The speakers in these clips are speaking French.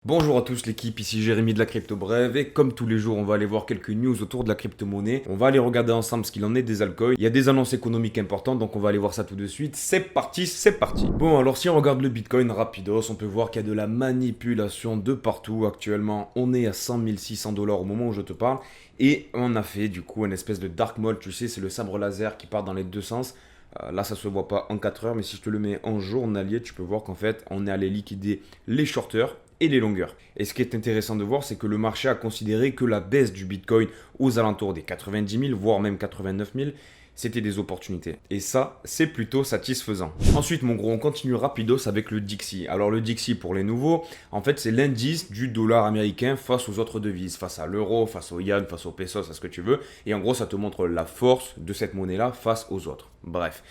Bonjour à tous l'équipe, ici Jérémy de la Crypto Brève et comme tous les jours on va aller voir quelques news autour de la crypto-monnaie. On va aller regarder ensemble ce qu'il en est des altcoins. Il y a des annonces économiques importantes donc on va aller voir ça tout de suite. C'est parti, c'est parti. Bon alors si on regarde le Bitcoin rapidos, on peut voir qu'il y a de la manipulation de partout. Actuellement on est à 100 600 $ au moment où je te parle. Et on a fait du coup une espèce de dark mode, tu sais c'est le sabre laser qui part dans les deux sens. Là, ça se voit pas en 4 heures, mais si je te le mets en journalier, tu peux voir qu'en fait, on est allé liquider les shorters et les longueurs. Et ce qui est intéressant de voir, c'est que le marché a considéré que la baisse du Bitcoin aux alentours des 90 000, voire même 89 000, c'était des opportunités. Et ça, c'est plutôt satisfaisant. Ensuite, mon gros, on continue rapidos avec le Dixie. Alors le Dixie, pour les nouveaux, en fait, c'est l'indice du dollar américain face aux autres devises, face à l'euro, face au yen, face au pesos, à ce que tu veux. Et en gros, ça te montre la force de cette monnaie-là face aux autres. Bref.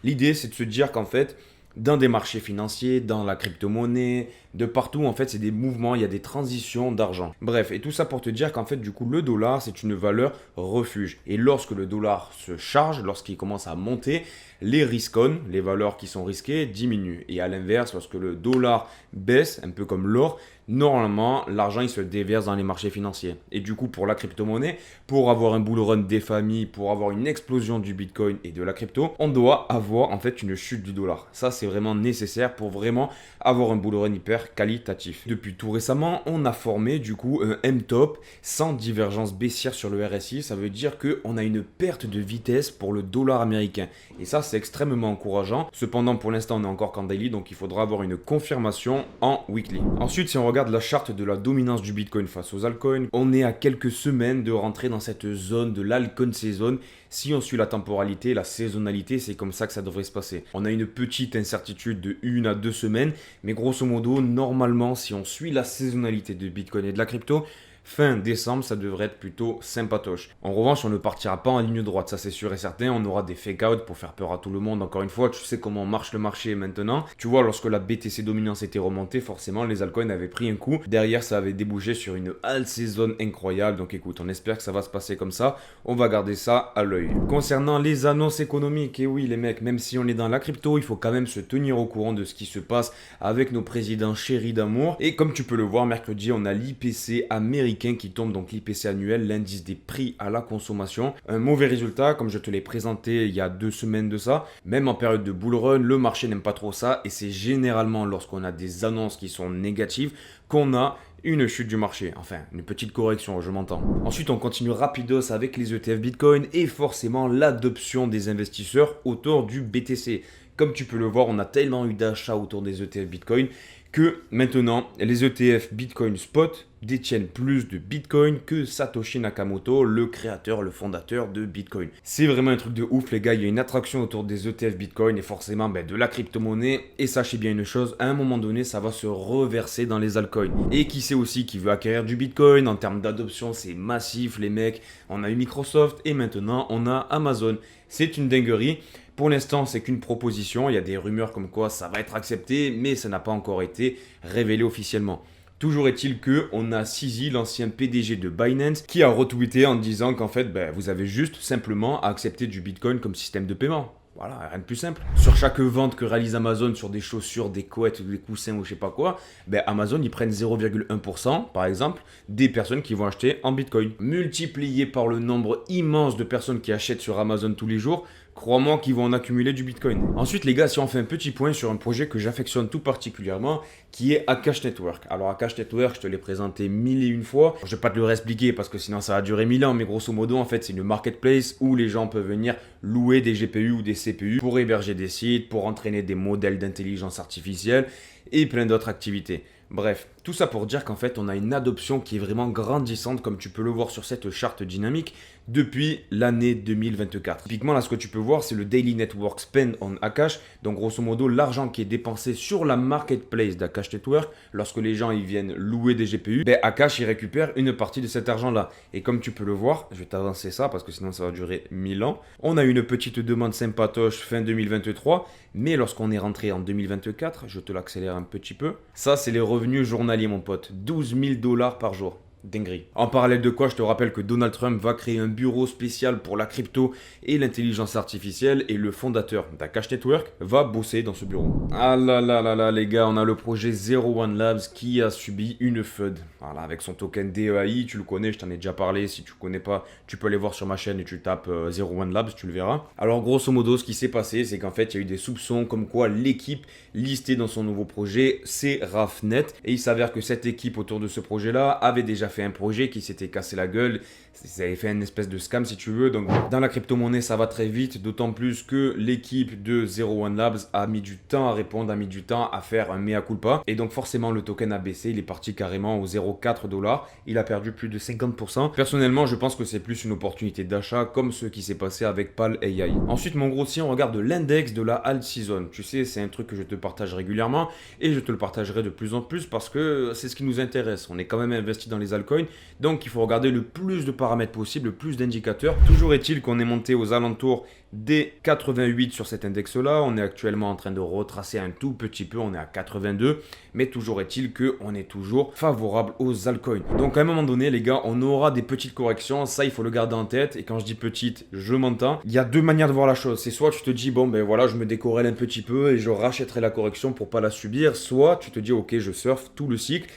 L'idée, c'est de se dire qu'en fait, dans des marchés financiers, dans la crypto-monnaie, de partout, en fait, c'est des mouvements, il y a des transitions d'argent. Bref, et tout ça pour te dire qu'en fait, du coup, le dollar, c'est une valeur refuge. Et lorsque le dollar se charge, lorsqu'il commence à monter, les riscons, les valeurs qui sont risquées, diminuent. Et à l'inverse, lorsque le dollar baisse, un peu comme l'or, normalement, l'argent, il se déverse dans les marchés financiers. Et du coup, pour la crypto-monnaie, pour avoir un bull run des familles, pour avoir une explosion du Bitcoin et de la crypto, on doit avoir en fait une chute du dollar. Ça, c'est vraiment nécessaire pour vraiment avoir un bull run hyper qualitatif. Depuis tout récemment, on a formé du coup un M-top sans divergence baissière sur le RSI. Ça veut dire qu'on a une perte de vitesse pour le dollar américain. Et ça, c'est extrêmement encourageant. Cependant, pour l'instant, on est encore qu'en daily, donc il faudra avoir une confirmation en weekly. Ensuite, si on regarde la charte de la dominance du Bitcoin face aux altcoins, on est à quelques semaines de rentrer dans cette zone de l'altcoin season. Si on suit la temporalité, la saisonnalité, c'est comme ça que ça devrait se passer. On a une petite incertitude de 1 à 2 semaines, mais grosso modo, normalement, si on suit la saisonnalité de Bitcoin et de la crypto, fin décembre, ça devrait être plutôt sympatoche. En revanche, on ne partira pas en ligne droite, ça c'est sûr et certain. On aura des fake-out pour faire peur à tout le monde. Encore une fois, tu sais comment marche le marché maintenant. Tu vois, lorsque la BTC dominance était remontée, forcément, les altcoins avaient pris un coup. Derrière, ça avait débouché sur une alt saison incroyable. Donc écoute, on espère que ça va se passer comme ça. On va garder ça à l'œil. Concernant les annonces économiques, et oui les mecs, même si on est dans la crypto, il faut quand même se tenir au courant de ce qui se passe avec nos présidents chéris d'amour. Et comme tu peux le voir, mercredi, on a l'IPC américain qui tombe, donc l'IPC annuel, l'indice des prix à la consommation. Un mauvais résultat, comme je te l'ai présenté il y a 2 semaines de ça. Même en période de bull run, le marché n'aime pas trop ça et c'est généralement lorsqu'on a des annonces qui sont négatives qu'on a une chute du marché, enfin une petite correction, je m'entends. Ensuite, on continue rapidos avec les ETF Bitcoin et forcément l'adoption des investisseurs autour du BTC. Comme tu peux le voir, on a tellement eu d'achats autour des ETF Bitcoin que maintenant, les ETF Bitcoin Spot détiennent plus de Bitcoin que Satoshi Nakamoto, le créateur, le fondateur de Bitcoin. C'est vraiment un truc de ouf les gars, il y a une attraction autour des ETF Bitcoin et forcément de la crypto-monnaie. Et sachez bien une chose, à un moment donné, ça va se reverser dans les altcoins. Et qui sait aussi qui veut acquérir du Bitcoin, en termes d'adoption, c'est massif les mecs. On a eu Microsoft et maintenant on a Amazon. C'est une dinguerie. Pour l'instant, c'est qu'une proposition. Il y a des rumeurs comme quoi ça va être accepté, mais ça n'a pas encore été révélé officiellement. Toujours est-il que on a Sisi, l'ancien PDG de Binance, qui a retweeté en disant qu'en fait, vous avez juste simplement à accepter du Bitcoin comme système de paiement. Voilà, rien de plus simple. Sur chaque vente que réalise Amazon sur des chaussures, des couettes, des coussins ou je sais pas quoi, Amazon ils prennent 0,1% par exemple des personnes qui vont acheter en Bitcoin. Multiplié par le nombre immense de personnes qui achètent sur Amazon tous les jours, crois-moi qu'ils vont en accumuler du Bitcoin. Ensuite les gars, si on fait un petit point sur un projet que j'affectionne tout particulièrement, qui est Akash Network. Alors Akash Network, je te l'ai présenté mille et une fois. Je vais pas te le réexpliquer parce que sinon ça va durer 1000 ans, mais grosso modo en fait c'est une marketplace où les gens peuvent venir louer des GPU ou des CPU pour héberger des sites, pour entraîner des modèles d'intelligence artificielle et plein d'autres activités. Bref, tout ça pour dire qu'en fait on a une adoption qui est vraiment grandissante comme tu peux le voir sur cette charte dynamique depuis l'année 2024. Typiquement là ce que tu peux voir c'est le Daily Network Spend on Akash, donc grosso modo l'argent qui est dépensé sur la marketplace d'Akash Network lorsque les gens ils viennent louer des GPU, Akash il récupère une partie de cet argent là. Et comme tu peux le voir, je vais t'avancer ça parce que sinon ça va durer 1000 ans, on a une petite demande sympatoche fin 2023, mais lorsqu'on est rentré en 2024, je te l'accélère un petit peu, ça c'est les revenus journaliers mon pote, 12 000 $ par jour. dinguerie. En parallèle de quoi, je te rappelle que Donald Trump va créer un bureau spécial pour la crypto et l'intelligence artificielle et le fondateur d'Akash Network va bosser dans ce bureau. Ah là là là là les gars, on a le projet Zero One Labs qui a subi une FUD. Voilà, avec son token DEAI, tu le connais, je t'en ai déjà parlé. Si tu connais pas, tu peux aller voir sur ma chaîne et tu tapes Zero One Labs, tu le verras. Alors grosso modo, ce qui s'est passé, c'est qu'en fait, il y a eu des soupçons comme quoi l'équipe listée dans son nouveau projet, c'est Rafnet. Et il s'avère que cette équipe autour de ce projet-là avait déjà fait un projet qui s'était cassé la gueule. Ça avait fait une espèce de scam si tu veux. Donc dans la crypto-monnaie, ça va très vite, d'autant plus que l'équipe de Zero One Labs a mis du temps à répondre, a mis du temps à faire un mea culpa. Et donc forcément, le token a baissé, il est parti carrément au 0,4 $. Il a perdu plus de 50%. Personnellement, je pense que c'est plus une opportunité d'achat comme ce qui s'est passé avec Pal AI. Ensuite, mon gros, si on regarde l'index de la alt season, tu sais, c'est un truc que je te partage régulièrement et je te le partagerai de plus en plus parce que c'est ce qui nous intéresse. On est quand même investi dans les altcoins, donc il faut regarder le plus de paramètres possible, le plus d'indicateurs. Toujours est-il qu'on est monté aux alentours des 88 sur cet index-là. On est actuellement en train de retracer un tout petit peu, on est à 82, mais toujours est-il qu'on est toujours favorable aux altcoins. Donc à un moment donné, les gars, on aura des petites corrections, ça il faut le garder en tête. Et quand je dis petite, je m'entends. Il y a deux manières de voir la chose. C'est soit tu te dis, bon ben voilà, je me décorrèle un petit peu et je rachèterai la correction pour pas la subir, soit tu te dis, ok, je surfe tout le cycle.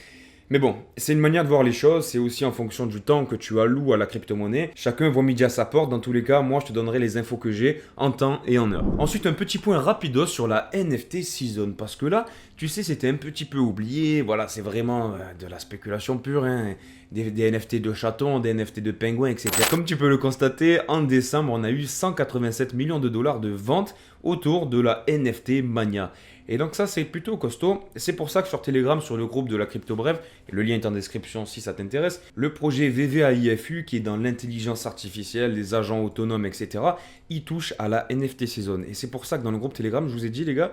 Mais bon, c'est une manière de voir les choses, c'est aussi en fonction du temps que tu alloues à la crypto-monnaie. Chacun voit midi à sa porte, dans tous les cas, moi je te donnerai les infos que j'ai en temps et en heure. Ensuite, un petit point rapidos sur la NFT Season, parce que là, tu sais, c'était un petit peu oublié, voilà, c'est vraiment de la spéculation pure, hein. Des NFT de chatons, des NFT de pingouins, etc. Comme tu peux le constater, en décembre, on a eu 187 millions de dollars de ventes autour de la NFT Mania. Et donc ça, c'est plutôt costaud. C'est pour ça que sur Telegram, sur le groupe de la Crypto Brève, le lien est en description si ça t'intéresse, le projet VVAIFU, qui est dans l'intelligence artificielle, les agents autonomes, etc., il touche à la NFT Season. Et c'est pour ça que dans le groupe Telegram, je vous ai dit, les gars,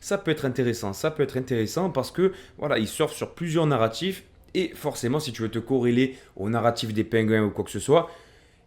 ça peut être intéressant. Ça peut être intéressant parce que, voilà, ils surfent sur plusieurs narratifs. Et forcément, si tu veux te corréler au narratif des pingouins ou quoi que ce soit,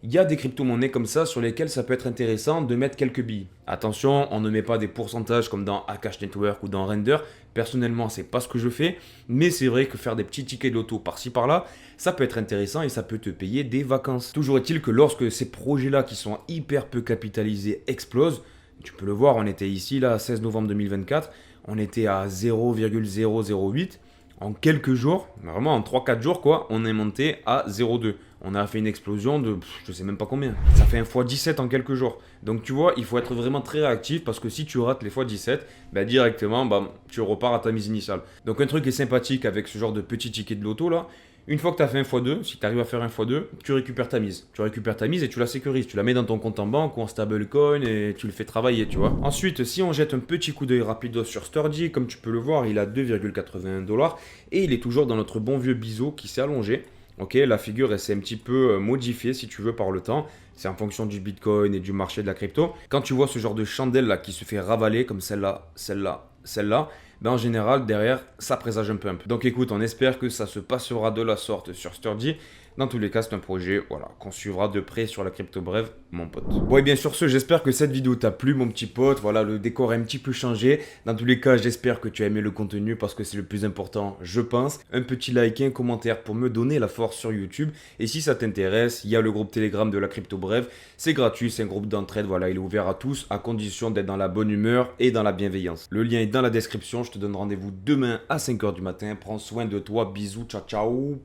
il y a des crypto-monnaies comme ça sur lesquelles ça peut être intéressant de mettre quelques billes. Attention, on ne met pas des pourcentages comme dans Akash Network ou dans Render. Personnellement, c'est pas ce que je fais, mais c'est vrai que faire des petits tickets de loto par-ci par-là, ça peut être intéressant et ça peut te payer des vacances. Toujours est-il que lorsque ces projets-là qui sont hyper peu capitalisés explosent, tu peux le voir, on était ici là, 16 novembre 2024, on était à 0,008. En quelques jours, vraiment en 3-4 jours quoi, on est monté à 0,2. On a fait une explosion de je sais même pas combien. Ça fait un x17 en quelques jours. Donc tu vois, il faut être vraiment très réactif parce que si tu rates les x17, bah, directement tu repars à ta mise initiale. Donc un truc qui est sympathique avec ce genre de petits tickets de loto là, une fois que tu as fait un x2, si tu arrives à faire un x2, tu récupères ta mise. Tu récupères ta mise et tu la sécurises. Tu la mets dans ton compte en banque ou en stablecoin et tu le fais travailler, tu vois. Ensuite, si on jette un petit coup d'œil rapido sur Sturdy, comme tu peux le voir, il a 2,81 $ et il est toujours dans notre bon vieux biseau qui s'est allongé. Ok, la figure elle s'est un petit peu modifiée si tu veux par le temps. C'est en fonction du Bitcoin et du marché de la crypto. Quand tu vois ce genre de chandelle là qui se fait ravaler comme celle-là, celle-là, celle-là, ben en général derrière ça présage un pump. Donc écoute, on espère que ça se passera de la sorte sur Sturdy. Dans tous les cas, c'est un projet qu'on suivra de près sur la Crypto Brève, mon pote. Bon, et bien sur ce, j'espère que cette vidéo t'a plu, mon petit pote. Voilà, le décor a un petit peu changé. Dans tous les cas, j'espère que tu as aimé le contenu parce que c'est le plus important, je pense. Un petit like et un commentaire pour me donner la force sur YouTube. Et si ça t'intéresse, il y a le groupe Telegram de la Crypto Brève. C'est gratuit, c'est un groupe d'entraide. Voilà, il est ouvert à tous à condition d'être dans la bonne humeur et dans la bienveillance. Le lien est dans la description. Je te donne rendez-vous demain à 5 h du matin. Prends soin de toi. Bisous, ciao, ciao.